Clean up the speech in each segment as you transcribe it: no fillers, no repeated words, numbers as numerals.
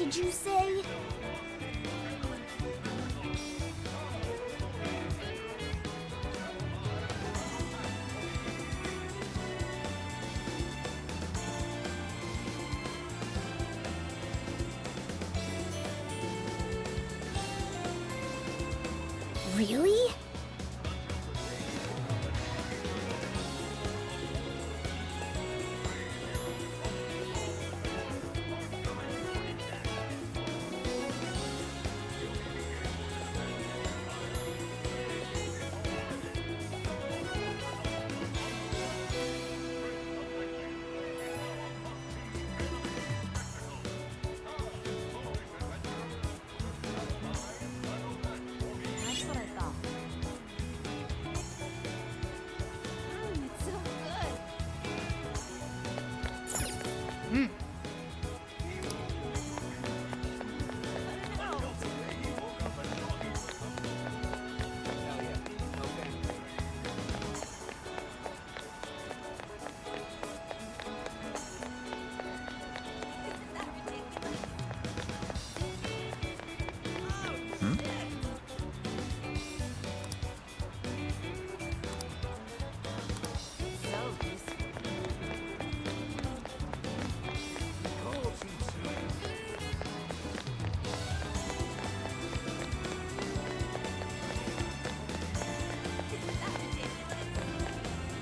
did you say? Really? That's what I thought. It's so good.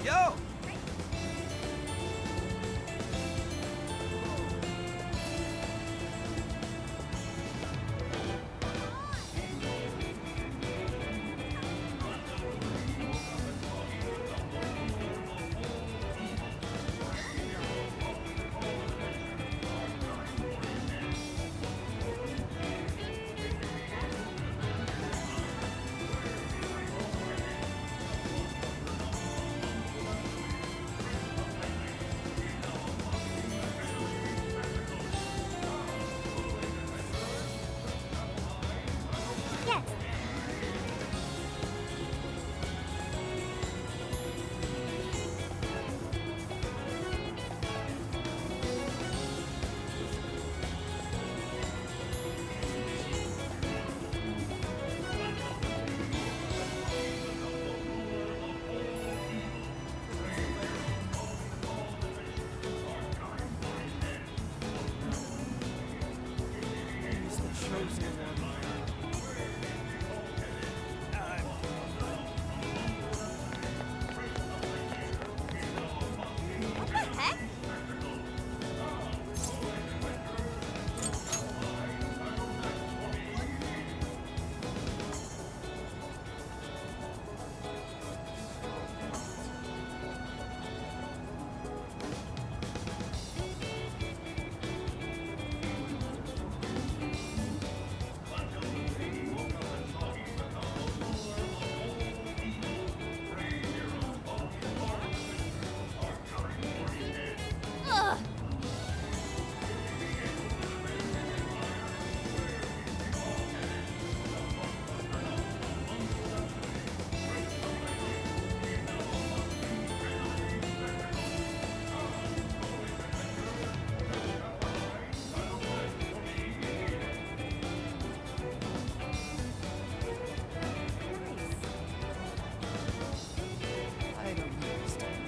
Yo! Yes. What the heck? Ugh. I don't understand.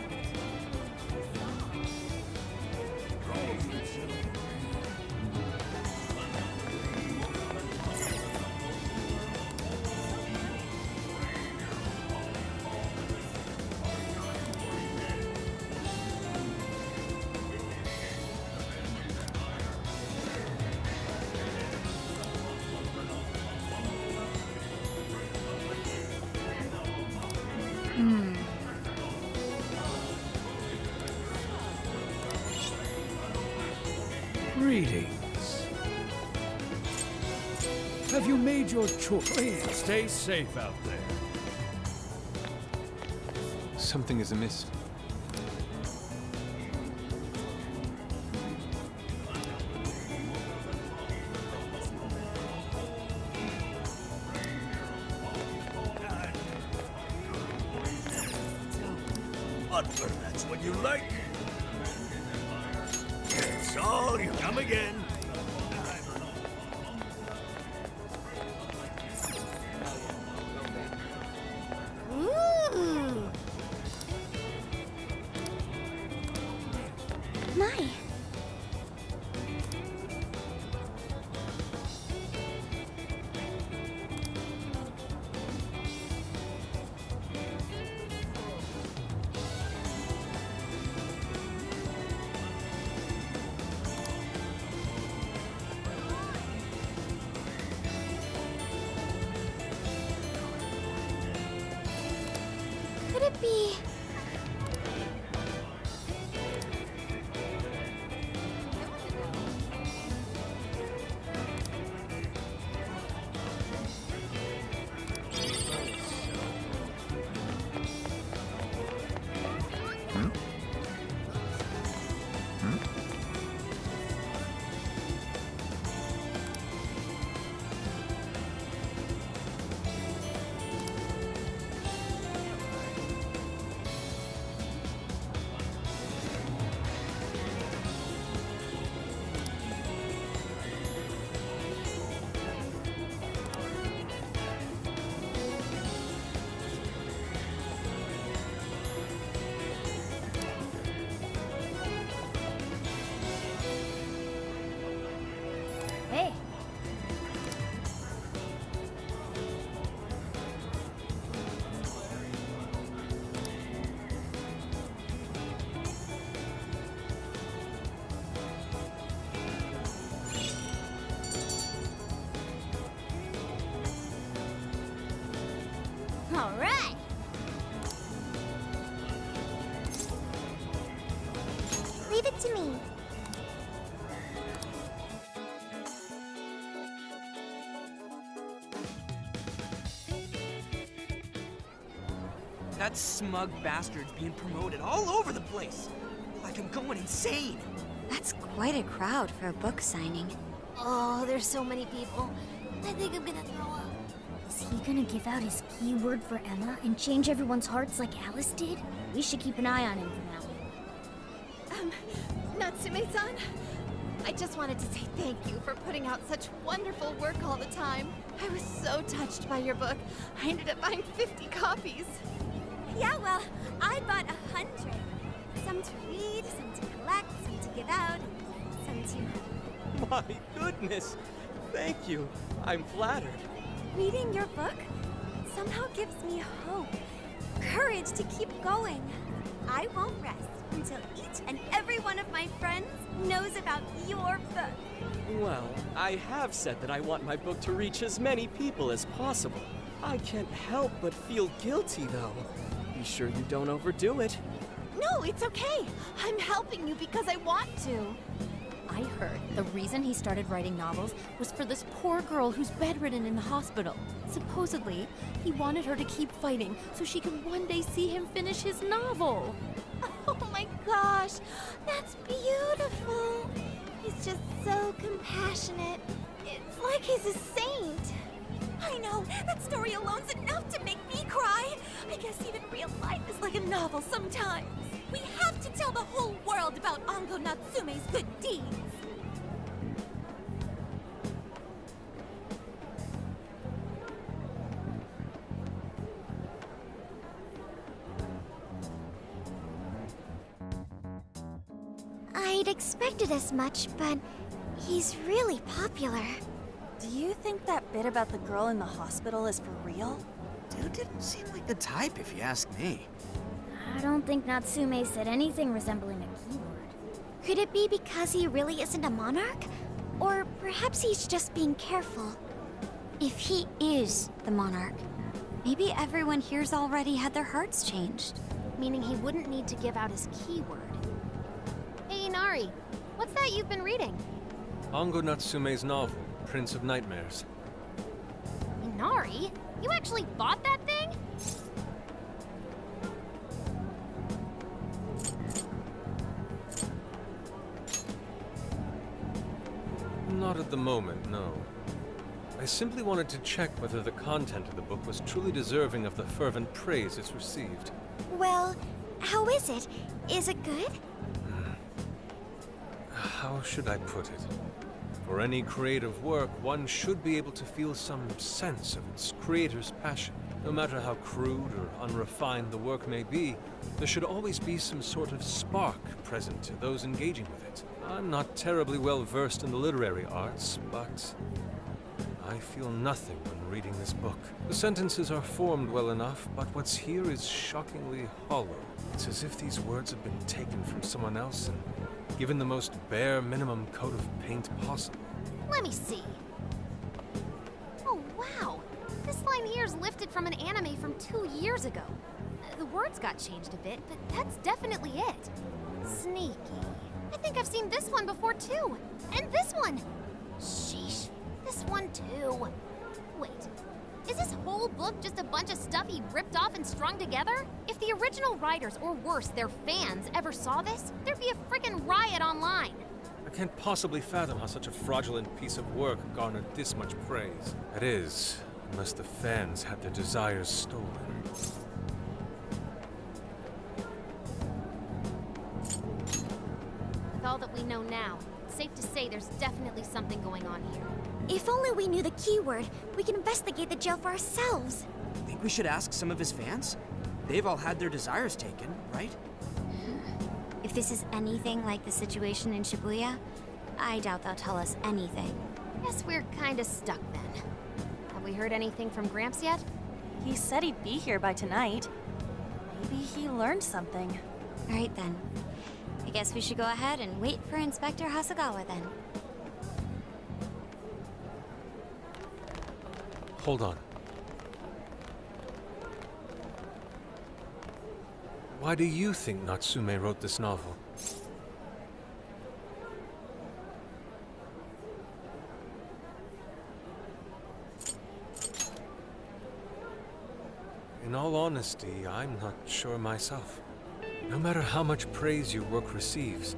Greetings. Have you made your choice? Please stay safe out there. Something is amiss. Butler, that's what you like. That's all. You come again. it be? Hey. All right. Leave it to me. That smug bastard's being promoted all over the place. Like I'm going insane. That's quite a crowd for a book signing. Oh, there's so many people. I think I'm gonna throw up. Is he gonna give out his keyword for Emma and change everyone's hearts like Alice did? We should keep an eye on him for now. Natsume-san, I just wanted to say thank you for putting out such wonderful work all the time. I was so touched by your book. I ended up buying 50 copies. Yeah, well, I bought 100. Some to read, some to collect, some to give out, some to... My goodness! Thank you. I'm flattered. Reading your book somehow gives me hope, courage to keep going. I won't rest until each and every one of my friends knows about your book. Well, I have said that I want my book to reach as many people as possible. I can't help but feel guilty, though. Be sure you don't overdo it. No, it's okay. I'm helping you because I want to. I heard the reason he started writing novels was for this poor girl who's bedridden in the hospital. Supposedly, he wanted her to keep fighting so she could one day see him finish his novel. Oh my gosh, that's beautiful. He's just so compassionate. It's like he's a saint. I know, that story alone's enough to make me cry. I guess even real life is like a novel sometimes. We have to tell the whole world about Ango Natsume's good deeds. I'd expected as much, but he's really popular. Do you think that bit about the girl in the hospital is for real? Dude didn't seem like the type, if you ask me. I don't think Natsume said anything resembling a keyword. Could it be because he really isn't a monarch? Or perhaps he's just being careful. If he is the monarch, maybe everyone here's already had their hearts changed. Meaning he wouldn't need to give out his keyword. Hey, Inari, what's that you've been reading? Ango Natsume's novel, Prince of Nightmares. Inari? You actually bought that thing? Not at the moment, no. I simply wanted to check whether the content of the book was truly deserving of the fervent praise it's received. Well, how is it? Is it good? How should I put it? For any creative work, one should be able to feel some sense of its creator's passion. No matter how crude or unrefined the work may be, there should always be some sort of spark present to those engaging with it. I'm not terribly well versed in the literary arts, but I feel nothing when reading this book. The sentences are formed well enough, but what's here is shockingly hollow. It's as if these words have been taken from someone else and given the most bare minimum coat of paint possible. Let me see. Oh, wow. This line here is lifted from an anime from 2 years ago. The words got changed a bit, but that's definitely it. Sneaky. I think I've seen this one before too. And this one. Sheesh. This one too. Wait. Is this whole book just a bunch of stuff he ripped off and strung together? If the original writers, or worse, their fans, ever saw this, there'd be a frickin' riot online. I can't possibly fathom how such a fraudulent piece of work garnered this much praise. That is, unless the fans had their desires stolen. With all that we know now, it's safe to say there's definitely something going on here. If only we knew the keyword, we could investigate the jail for ourselves. Think we should ask some of his fans? They've all had their desires taken, right? If this is anything like the situation in Shibuya, I doubt they'll tell us anything. Guess we're kinda stuck then. Have we heard anything from Gramps yet? He said he'd be here by tonight. Maybe he learned something. All right then. I guess we should go ahead and wait for Inspector Hasagawa then. Hold on. Why do you think Natsume wrote this novel? In all honesty, I'm not sure myself. No matter how much praise your work receives,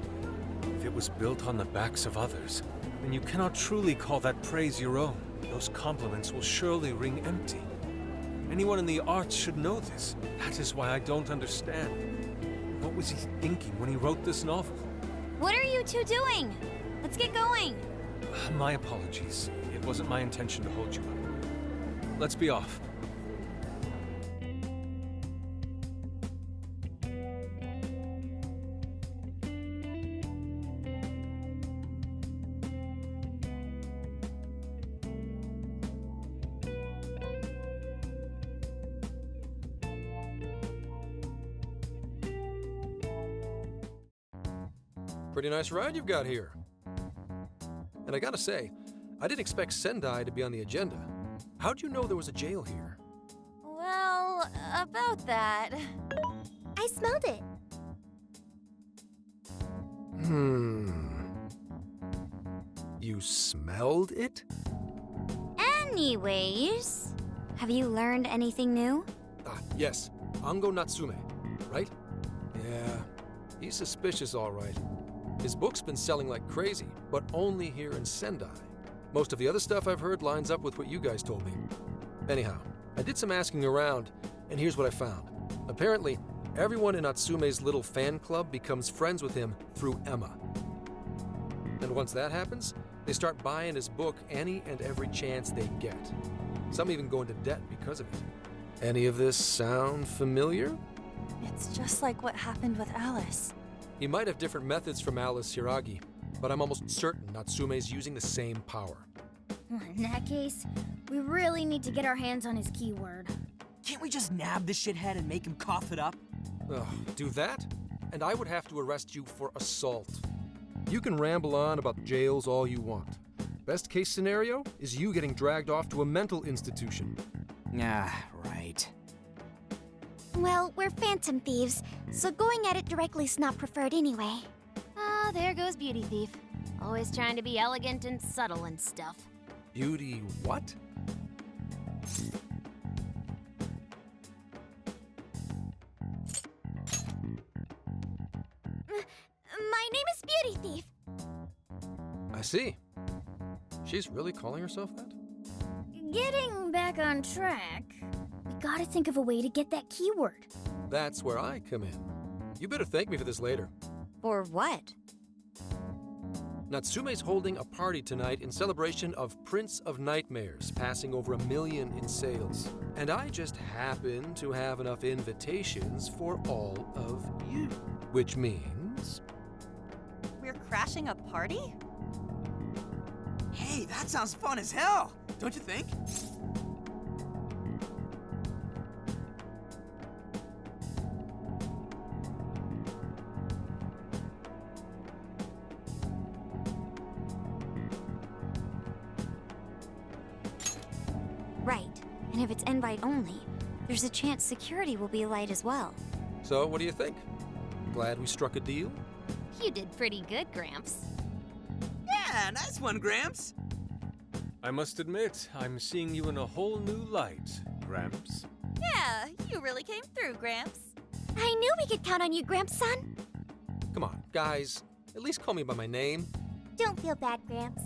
if it was built on the backs of others, then you cannot truly call that praise your own. Those compliments will surely ring empty. Anyone in the arts should know this. That is why I don't understand. What was he thinking when he wrote this novel? What are you two doing? Let's get going. My apologies. It wasn't my intention to hold you up. Let's be off. Pretty nice ride you've got here. And I gotta say, I didn't expect Sendai to be on the agenda. How'd you know there was a jail here? Well, about that. I smelled it. You smelled it? Anyways, have you learned anything new? Ah, yes. Ango Natsume, right? Yeah, he's suspicious all right. His book's been selling like crazy, but only here in Sendai. Most of the other stuff I've heard lines up with what you guys told me. Anyhow, I did some asking around, and here's what I found. Apparently, everyone in Natsume's little fan club becomes friends with him through Emma. And once that happens, they start buying his book any and every chance they get. Some even go into debt because of it. Any of this sound familiar? It's just like what happened with Alice. He might have different methods from Alice Hiragi, but I'm almost certain Natsume's using the same power. In that case, we really need to get our hands on his keyword. Can't we just nab the shithead and make him cough it up? Ugh, do that? And I would have to arrest you for assault. You can ramble on about jails all you want. Best case scenario is you getting dragged off to a mental institution. Ah, right. Well, we're phantom thieves, so going at it directly's not preferred anyway. Ah, there goes Beauty Thief. Always trying to be elegant and subtle and stuff. Beauty what? My name is Beauty Thief. I see. She's really calling herself that? Getting back on track, we gotta think of a way to get that keyword. That's where I come in. You better thank me for this later. For what? Natsume's holding a party tonight in celebration of Prince of Nightmares passing over 1 million in sales. And I just happen to have enough invitations for all of you. Which means... We're crashing a party? Hey, that sounds fun as hell, don't you think? Right, and if it's invite only, there's a chance security will be light as well. So, what do you think? Glad we struck a deal? You did pretty good, Gramps. Yeah, nice one, Gramps. I must admit, I'm seeing you in a whole new light, Gramps. Yeah, you really came through, Gramps. I knew we could count on you, Gramps-son. Come on, guys. At least call me by my name. Don't feel bad, Gramps.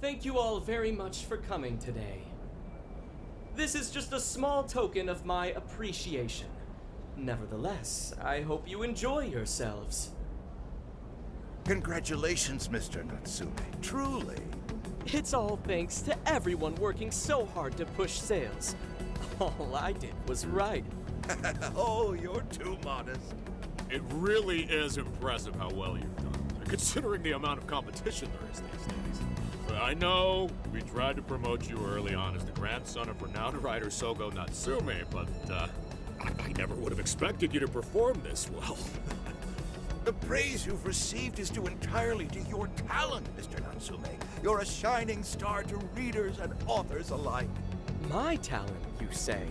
Thank you all very much for coming today. This is just a small token of my appreciation. Nevertheless, I hope you enjoy yourselves. Congratulations, Mr. Natsume. Truly. It's all thanks to everyone working so hard to push sales. All I did was write. Oh, you're too modest. It really is impressive how well you've done, considering the amount of competition there is these days. But I know we tried to promote you early on as the grandson of renowned writer Sogo Natsume, but I never would have expected you to perform this well. The praise you've received is due entirely to your talent, Mr. Natsume. You're a shining star to readers and authors alike. My talent, you say?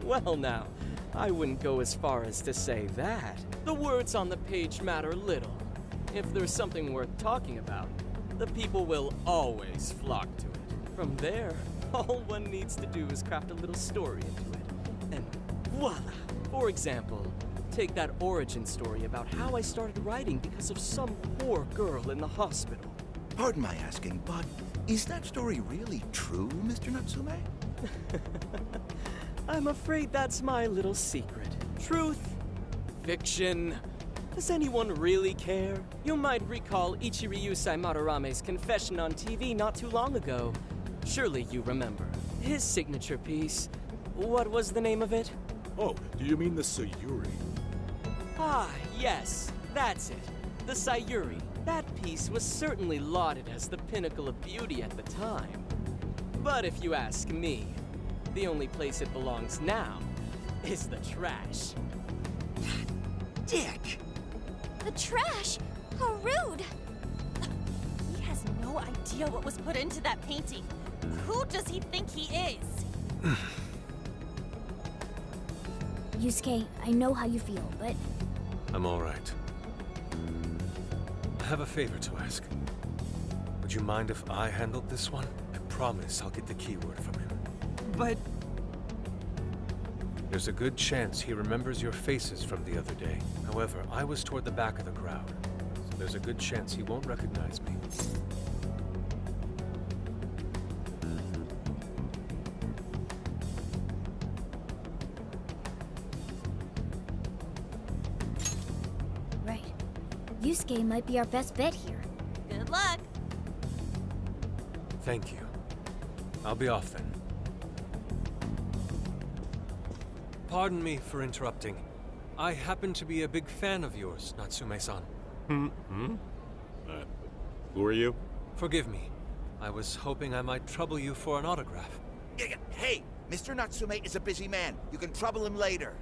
Well now, I wouldn't go as far as to say that. The words on the page matter little. If there's something worth talking about, the people will always flock to it. From there, all one needs to do is craft a little story into it. And voila! For example, take that origin story about how I started writing because of some poor girl in the hospital. Pardon my asking, but is that story really true, Mr. Natsume? I'm afraid that's my little secret. Truth, fiction. Does anyone really care? You might recall Ichiryu Saimarame's confession on TV not too long ago. Surely you remember. His signature piece. What was the name of it? Oh, do you mean the Sayuri? Ah, yes, that's it. The Sayuri. That piece was certainly lauded as the pinnacle of beauty at the time. But if you ask me, the only place it belongs now is the trash. Dick! The trash? How rude! He has no idea what was put into that painting. Who does he think he is? Yusuke, I know how you feel, but I'm all right. I have a favor to ask. Would you mind if I handled this one? I promise I'll get the keyword from him. But There's a good chance he remembers your faces from the other day. However, I was toward the back of the crowd, so there's a good chance he won't recognize me. right. Yusuke might be our best bet here. Good luck. Thank you. I'll be off then. Pardon me for interrupting. I happen to be a big fan of yours, Natsume-san. Who are you? Forgive me. I was hoping I might trouble you for an autograph. Hey, Mr. Natsume is a busy man. You can trouble him later.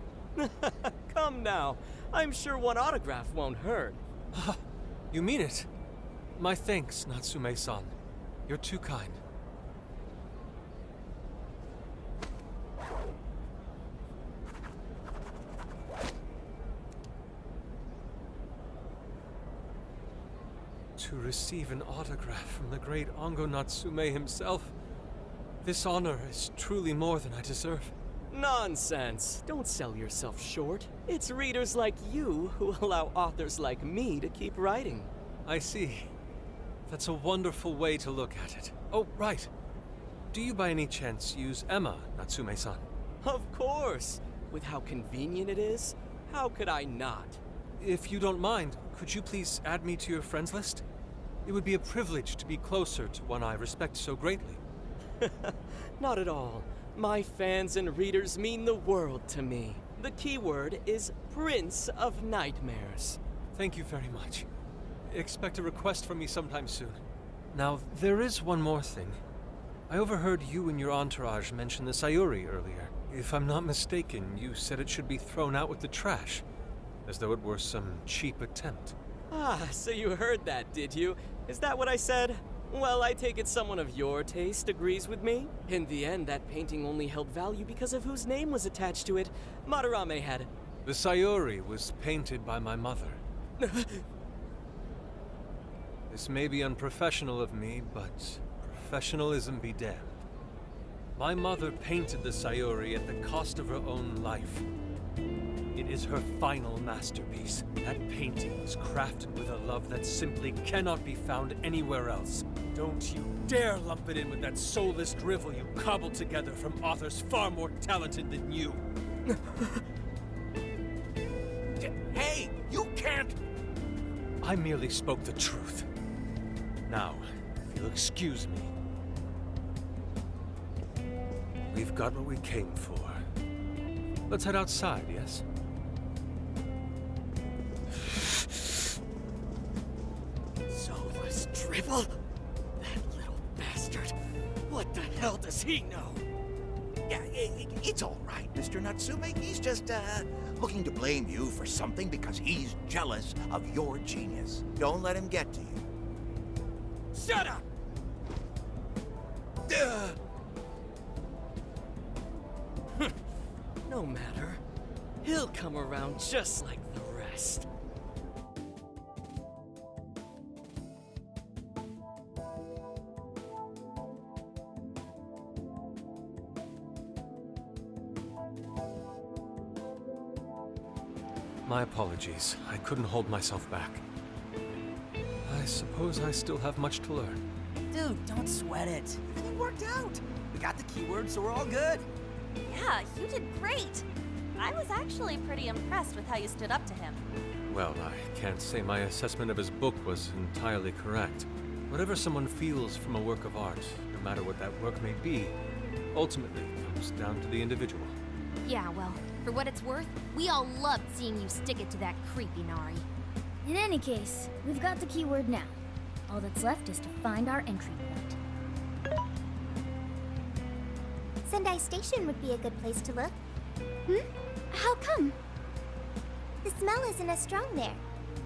Come now. I'm sure one autograph won't hurt. You mean it? My thanks, Natsume-san. You're too kind. To receive an autograph from the great Ango Natsume himself, this honor is truly more than I deserve. Nonsense. Don't sell yourself short. It's readers like you who allow authors like me to keep writing. I see. That's a wonderful way to look at it. Oh, right. Do you by any chance use Emma, Natsume-san? Of course. With how convenient it is, how could I not? If you don't mind, could you please add me to your friends list? It would be a privilege to be closer to one I respect so greatly. Not at all. My fans and readers mean the world to me. The keyword is Prince of Nightmares. Thank you very much. Expect a request from me sometime soon. Now, there is one more thing. I overheard you and your entourage mention the Sayuri earlier. If I'm not mistaken, you said it should be thrown out with the trash, as though it were some cheap attempt. Ah, so you heard that, did you? Is that what I said? Well, I take it someone of your taste agrees with me. In the end, that painting only held value because of whose name was attached to it. Madarame had... The Sayuri was painted by my mother. This may be unprofessional of me, but professionalism be damned. My mother painted the Sayuri at the cost of her own life. It is her final masterpiece. That painting was crafted with a love that simply cannot be found anywhere else. Don't you dare lump it in with that soulless drivel you cobbled together from authors far more talented than you. Hey, you can't... I merely spoke the truth. Now, if you'll excuse me. We've got what we came for. Let's head outside, yes? Soulless drivel? That little bastard. What the hell does he know? Yeah, it's all right, Mr. Natsume. He's just, looking to blame you for something because he's jealous of your genius. Don't let him get to you. Shut up! No matter. He'll come around just like the rest. My apologies. I couldn't hold myself back. I suppose I still have much to learn. Dude, don't sweat it. Everything worked out. We got the keywords, so we're all good. Yeah, you did great. I was actually pretty impressed with how you stood up to him. Well, I can't say my assessment of his book was entirely correct. Whatever someone feels from a work of art, no matter what that work may be, ultimately comes down to the individual. Yeah, well, for what it's worth, we all loved seeing you stick it to that creepy Nari. In any case, we've got the keyword now. All that's left is to find our entry point. Sendai Station would be a good place to look. How come? The smell isn't as strong there.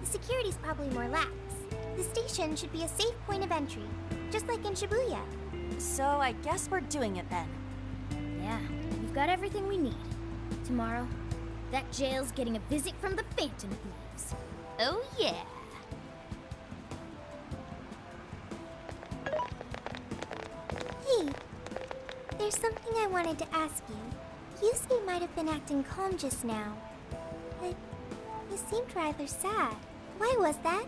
The security's probably more lax. The station should be a safe point of entry, just like in Shibuya. So I guess we're doing it then. Yeah, we've got everything we need. Tomorrow, that jail's getting a visit from the Phantom Thieves. Oh yeah! Hey, there's something I wanted to ask you. Yusuke might have been acting calm just now, but you seemed rather sad. Why was that?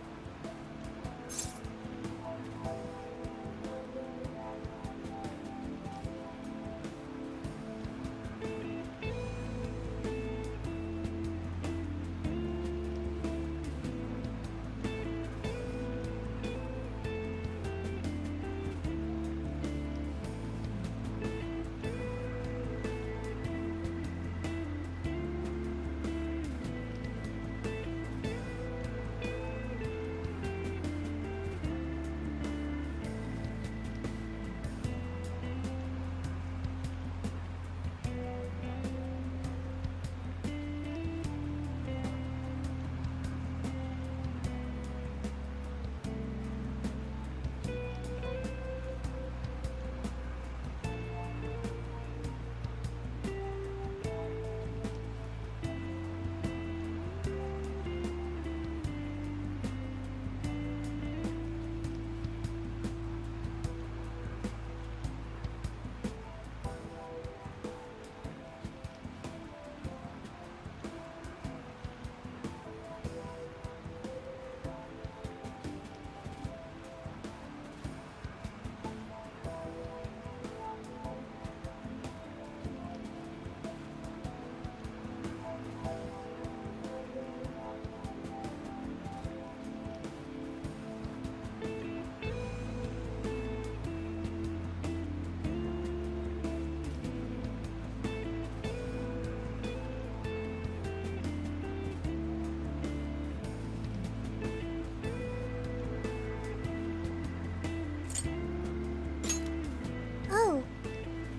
Oh,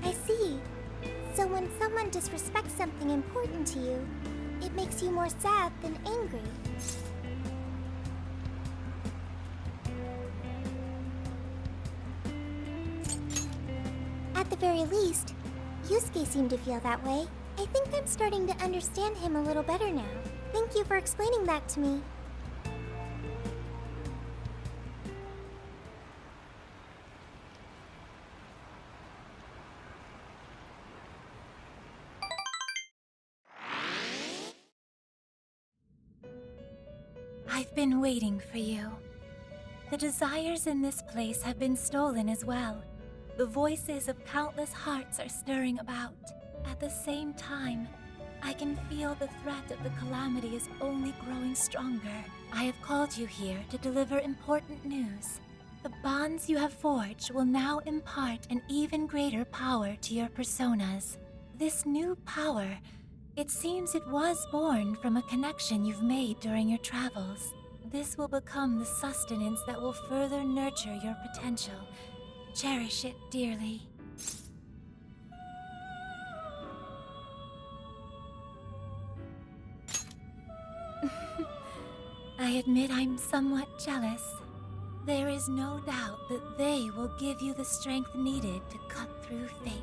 I see. So when someone disrespects something important to you, it makes you more sad than angry. very least, Yusuke seemed to feel that way. I think I'm starting to understand him a little better now. Thank you for explaining that to me. I've been waiting for you. The desires in this place have been stolen as well. The voices of countless hearts are stirring about. At the same time, I can feel the threat of the calamity is only growing stronger. I have called you here to deliver important news. The bonds you have forged will now impart an even greater power to your personas. This new power, it seems it was born from a connection you've made during your travels. This will become the sustenance that will further nurture your potential. Cherish it dearly. I admit I'm somewhat jealous. There is no doubt that they will give you the strength needed to cut through fate.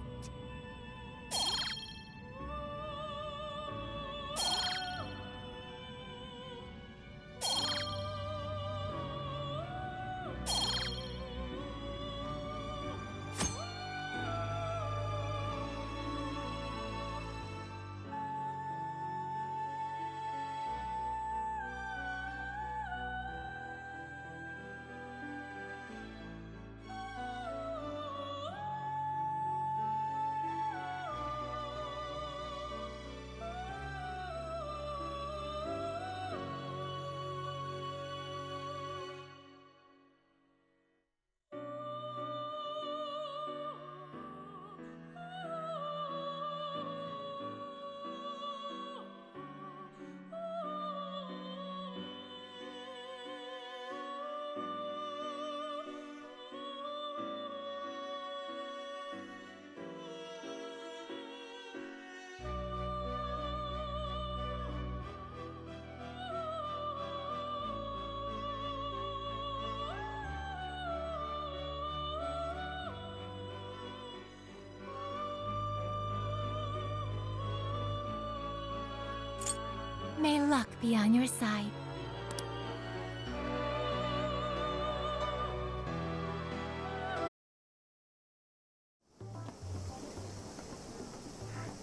May luck be on your side.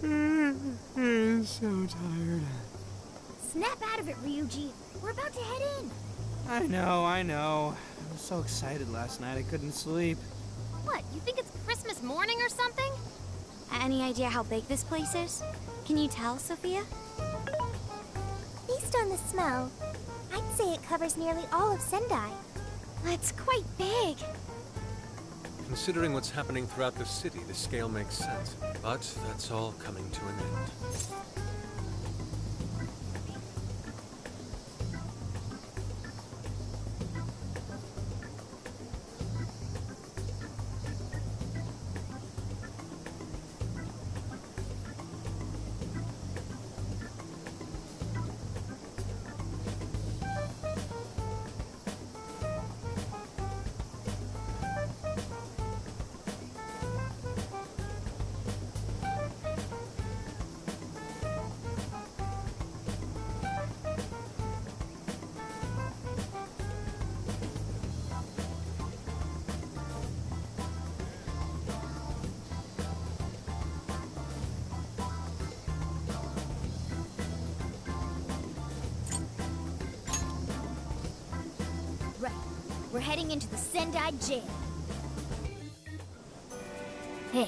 I'm so tired. Snap out of it, Ryuji. We're about to head in. I know. I was so excited last night I couldn't sleep. What, you think it's Christmas morning or something? Any idea how big this place is? Can you tell, Sophia? Based on the smell, I'd say it covers nearly all of Sendai. That's quite big. Considering what's happening throughout the city, the scale makes sense. But that's all coming to an end. Right. We're heading into the Sendai jail. Hey,